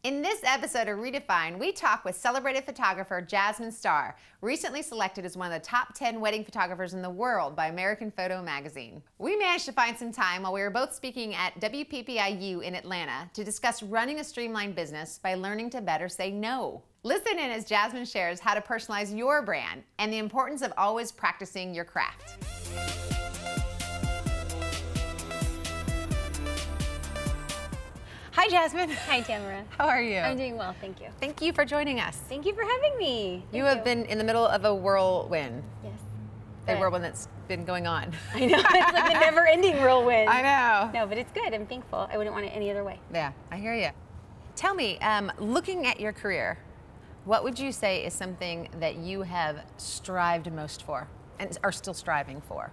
In this episode of reDefine, we talk with celebrated photographer Jasmine Star, recently selected as one of the top 10 wedding photographers in the world by American Photo magazine. We managed to find some time while we were both speaking at WPPI U in Atlanta to discuss running a streamlined business by learning to better say no. Listen in as Jasmine shares how to personalize your brand and the importance of always practicing your craft. Hi, Jasmine. Hi, Tamara. How are you? I'm doing well, thank you. Thank you for joining us. Thank you for having me. You have been in the middle of a whirlwind. Yes. A whirlwind that's been going on. I know, it's like the never-ending whirlwind. I know. No, but it's good. I'm thankful. I wouldn't want it any other way. Yeah, I hear you. Tell me, looking at your career, what would you say is something that you have strived most for and are still striving for?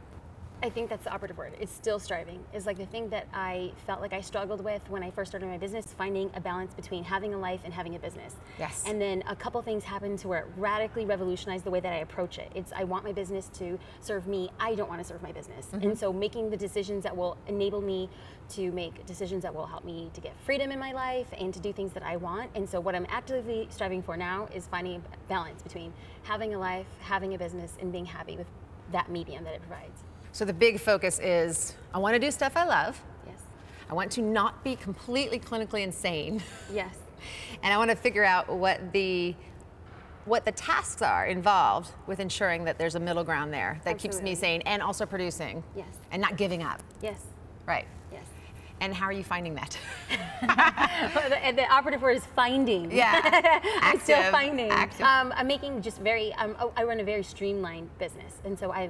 I think that's the operative word. It's still striving. It's like the thing that I felt like I struggled with when I first started my business, finding a balance between having a life and having a business. Yes. And then a couple things happened to where it radically revolutionized the way that I approach it. It's I want my business to serve me. I don't want to serve my business. Mm-hmm. And so making the decisions that will enable me to make decisions that will help me to get freedom in my life and to do things that I want. And so what I'm actively striving for now is finding a balance between having a life, having a business, and being happy with that medium that it provides. So the big focus is, I want to do stuff I love. Yes. I want to not be completely clinically insane. Yes. And I want to figure out what the tasks are involved with ensuring that there's a middle ground there that keeps me sane and also producing. Yes. And not giving up. Yes. Right. Yes. And how are you finding that? The operative word is finding. Yeah. I'm still finding. Active. I'm making just very, I run a very streamlined business. And so I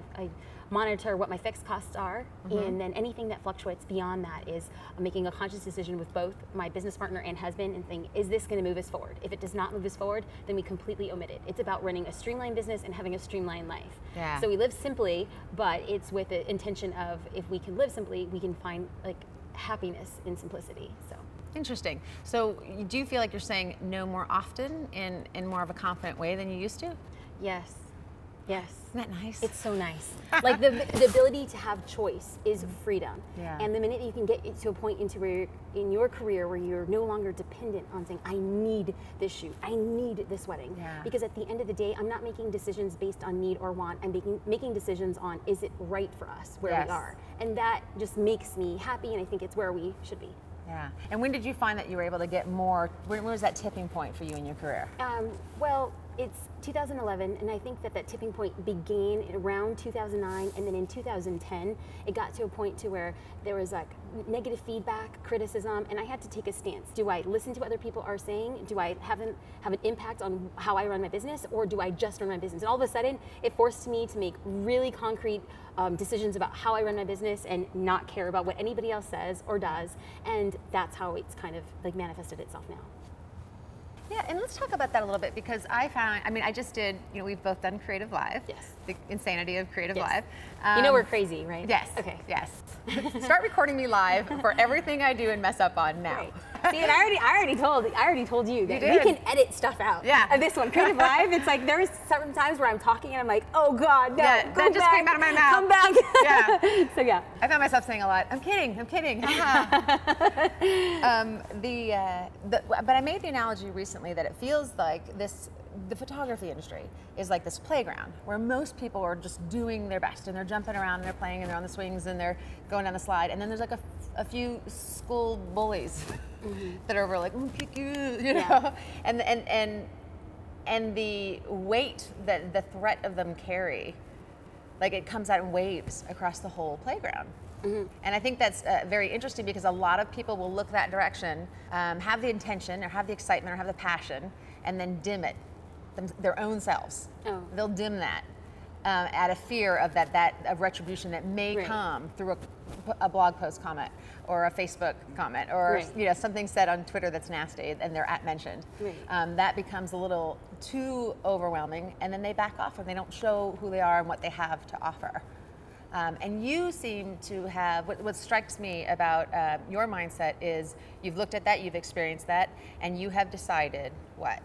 monitor what my fixed costs are, and then anything that fluctuates beyond that is making a conscious decision with both my business partner and husband and saying, is this going to move us forward? If it does not move us forward, then we completely omit it. It's about running a streamlined business and having a streamlined life. Yeah. So we live simply, but it's with the intention of, if we can live simply, we can find like happiness in simplicity. So. Interesting. So do you feel like you're saying no more often in more of a confident way than you used to? Yes. Yes. Isn't that nice? It's so nice. Like the ability to have choice is freedom. Yeah. And the minute you can get to a point into where in your career where you're no longer dependent on saying, I need this shoot, I need this wedding. Yeah. Because at the end of the day, I'm not making decisions based on need or want. I'm making decisions on, is it right for us where we are? And that just makes me happy, and I think it's where we should be. Yeah. And when did you find that you were able to get more, when was that tipping point for you in your career? Well, it's 2011, and I think that tipping point began around 2009, and then in 2010, it got to a point to where there was like negative feedback, criticism, and I had to take a stance. Do I listen to what other people are saying? Do I have an impact on how I run my business, or do I just run my business? And all of a sudden, it forced me to make really concrete decisions about how I run my business and not care about what anybody else says or does, and that's how it's kind of like manifested itself now. Yeah, and let's talk about that a little bit, because I just did, we've both done Creative Live. Yes. The insanity of Creative Live. You know we're crazy, right? Yes. Okay. Yes. Start recording me live for everything I do and mess up on now. Right. See, and I already told you that did. we can edit stuff out. Yeah. Of this one, Creative Live, it's like there's certain times where I'm talking and I'm like, oh God, no, yeah, that just came out of my mouth. Come back. Yeah. So yeah. I found myself saying a lot, I'm kidding. But I made the analogy recently that it feels like the photography industry is like this playground where most people are just doing their best and they're jumping around and they're playing and they're on the swings and they're going down the slide, and then there's like a few school bullies that are over like, kick you know, and the weight that the threat of them carry, like it comes out in waves across the whole playground. And I think that's very interesting, because a lot of people will look that direction, have the intention or have the excitement or have the passion, and then dim it, their own selves. Oh. They'll dim that out of fear of of retribution that may come through a blog post comment or a Facebook comment or something said on Twitter that's nasty and they're mentioned. That becomes a little too overwhelming, and then they back off and they don't show who they are and what they have to offer. And you seem to have, what strikes me about your mindset is you've looked at that, you've experienced that, and you have decided what?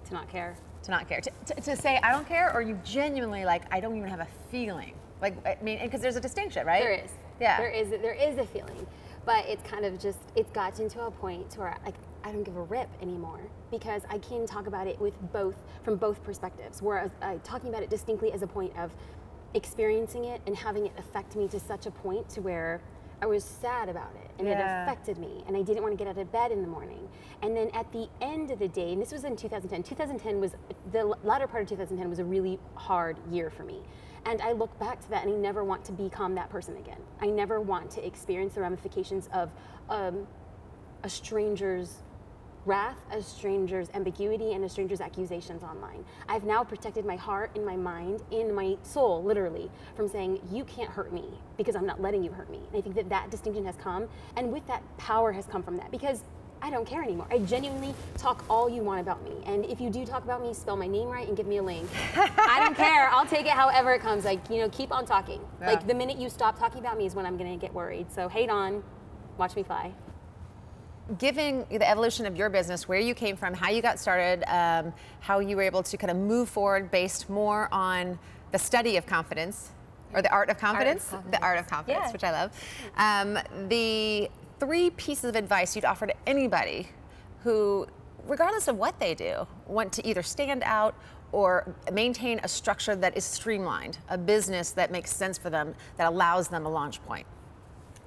To not care. To not care. To say, I don't care, or you genuinely like, I don't even have a feeling. Like, I mean, because there's a distinction, right? There is. Yeah. There is a feeling. But it's kind of just, it's gotten to a point to where, like, I don't give a rip anymore, because I can talk about it with from both perspectives, whereas talking about it distinctly as a point of experiencing it and having it affect me to such a point to where I was sad about it, and it affected me, and I didn't want to get out of bed in the morning. And then at the end of the day, and this was in 2010, 2010 was, the latter part of 2010 was a really hard year for me. And I look back to that, and I never want to become that person again. I never want to experience the ramifications of a stranger's wrath, a stranger's ambiguity, and a stranger's accusations online. I've now protected my heart and my mind and my soul, literally, from saying, you can't hurt me because I'm not letting you hurt me. And I think that that distinction has come, and with that, power has come from that, because I don't care anymore. I genuinely talk all you want about me. And if you do talk about me, spell my name right and give me a link. I don't care. I'll take it however it comes. Like, you know, keep on talking. Yeah. Like, the minute you stop talking about me is when I'm going to get worried. So hate on, watch me fly. Given the evolution of your business, where you came from, how you got started, how you were able to kind of move forward based more on the study of confidence, or the art of confidence, the art of confidence, which I love. The 3 pieces of advice you'd offer to anybody who, regardless of what they do, want to either stand out or maintain a structure that is streamlined, a business that makes sense for them, that allows them a launch point.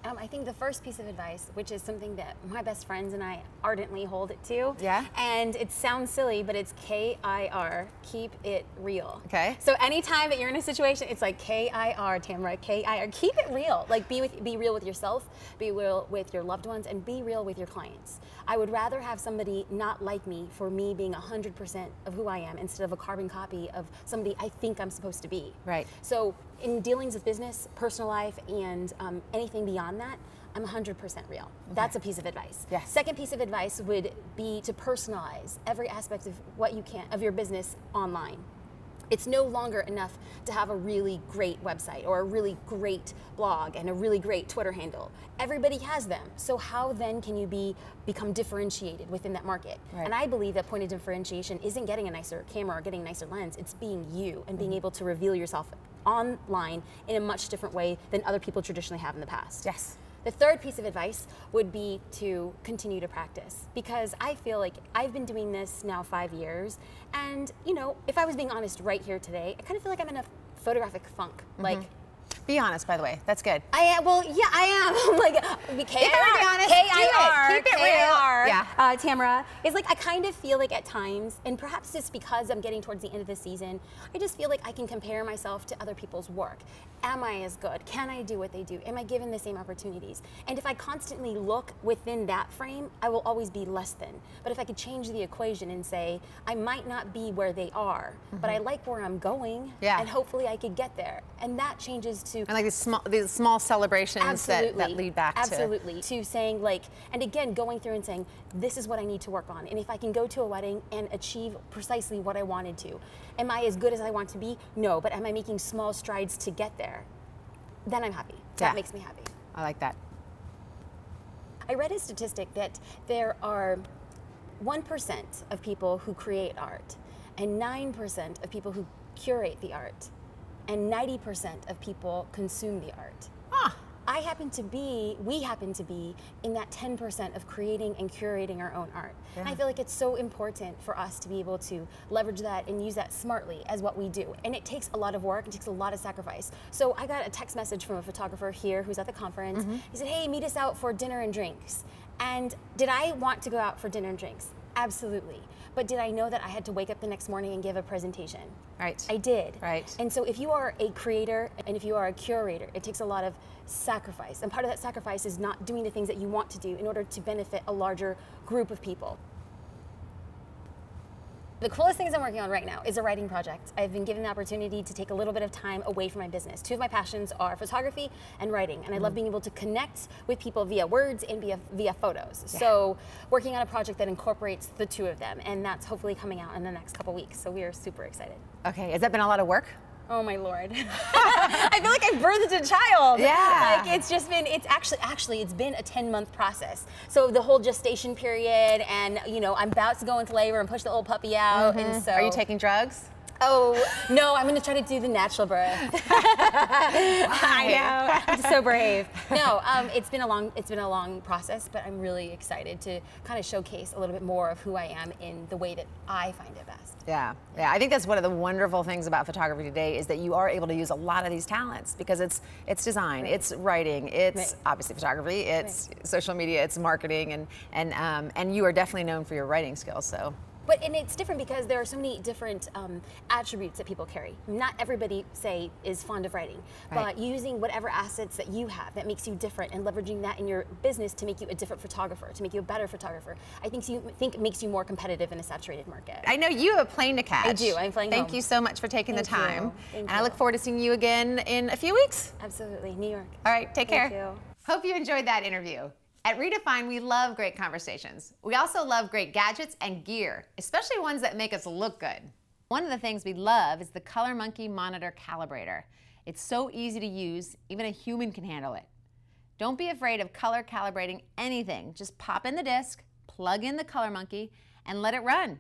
I think the first piece of advice, which is something that my best friends and I ardently hold it to, and it sounds silly, but it's KIR, keep it real. Okay. So anytime that you're in a situation, it's like KIR, Tamara, KIR, keep it real. Like, be real with yourself, be real with your loved ones, and be real with your clients. I would rather have somebody not like me for me being 100% of who I am, instead of a carbon copy of somebody I think I'm supposed to be. Right. So in dealings with business, personal life, and anything beyond that, I'm 100% real. Okay. That's a piece of advice. Yes. Second piece of advice would be to personalize every aspect of what you can of your business online. It's no longer enough to have a really great website or a really great blog and a really great Twitter handle. Everybody has them. So how then can you become differentiated within that market? Right. And I believe that point of differentiation isn't getting a nicer camera or getting a nicer lens. It's being you and being able to reveal yourself online in a much different way than other people traditionally have in the past. Yes. The third piece of advice would be to continue to practice, because I feel like I've been doing this now 5 years, and you know, if I was being honest right here today, I kind of feel like I'm in a photographic funk. Like, be honest, by the way. That's good. I am. Well, yeah, I am. Like, Keep it real. Yeah. Tamara, is like, I kind of feel like at times, and perhaps it's because I'm getting towards the end of the season, I just feel like I can compare myself to other people's work. Am I as good? Can I do what they do? Am I given the same opportunities? And if I constantly look within that frame, I will always be less than. But if I could change the equation and say, I might not be where they are, but I like where I'm going, and hopefully I could get there. And that changes to... And like these small celebrations that lead back to saying, like, and again, going through and saying, this is what I need to work on. And if I can go to a wedding and achieve precisely what I wanted to, am I as good as I want to be? No, but am I making small strides to get there? Then I'm happy. That makes me happy. I like that. I read a statistic that there are 1% of people who create art, and 9% of people who curate the art, and 90% of people consume the art. We happen to be in that 10% of creating and curating our own art. And I feel like it's so important for us to be able to leverage that and use that smartly as what we do. And it takes a lot of work, it takes a lot of sacrifice. So I got a text message from a photographer here who's at the conference. He said, hey, meet us out for dinner and drinks. And did I want to go out for dinner and drinks? Absolutely. But did I know that I had to wake up the next morning and give a presentation? Right. I did. Right. And so if you are a creator and if you are a curator, it takes a lot of sacrifice. And part of that sacrifice is not doing the things that you want to do in order to benefit a larger group of people. The coolest things I'm working on right now is a writing project. I've been given the opportunity to take a little bit of time away from my business. 2 of my passions are photography and writing, and I love being able to connect with people via words and via photos. So working on a project that incorporates the 2 of them, and that's hopefully coming out in the next couple weeks, so we are super excited. Okay, has that been a lot of work? Oh my Lord. I feel like I've birthed a child. Yeah. Like, it's just been, it's been a 10-month process. So the whole gestation period, and you know, I'm about to go into labor and push the old puppy out, and so. Are you taking drugs? Oh, no, I'm gonna try to do the natural birth. I know, I'm so brave. No, it's been a long process, but I'm really excited to kind of showcase a little bit more of who I am in the way that I find it best. Yeah, I think that's one of the wonderful things about photography today is that you are able to use a lot of these talents because it's design, it's writing, it's obviously photography, it's social media, it's marketing, and you are definitely known for your writing skills. So. And it's different because there are so many different attributes that people carry. Not everybody, say, is fond of writing, but using whatever assets that you have that makes you different and leveraging that in your business to make you a different photographer, to make you a better photographer, I think it makes you more competitive in a saturated market. I know you have a plane to catch. I do. I'm flying home. Thank you so much for taking the time. Thank you. I look forward to seeing you again in a few weeks. Absolutely. New York. All right. Take care. Thank you. Hope you enjoyed that interview. At reDefine, we love great conversations. We also love great gadgets and gear, especially ones that make us look good. One of the things we love is the Color Monkey Monitor Calibrator. It's so easy to use, even a human can handle it. Don't be afraid of color calibrating anything. Just pop in the disc, plug in the Color Monkey, and let it run.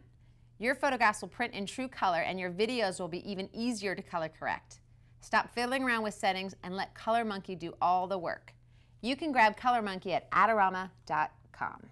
Your photographs will print in true color, and your videos will be even easier to color correct. Stop fiddling around with settings and let Color Monkey do all the work. You can grab Color Monkey at Adorama.com.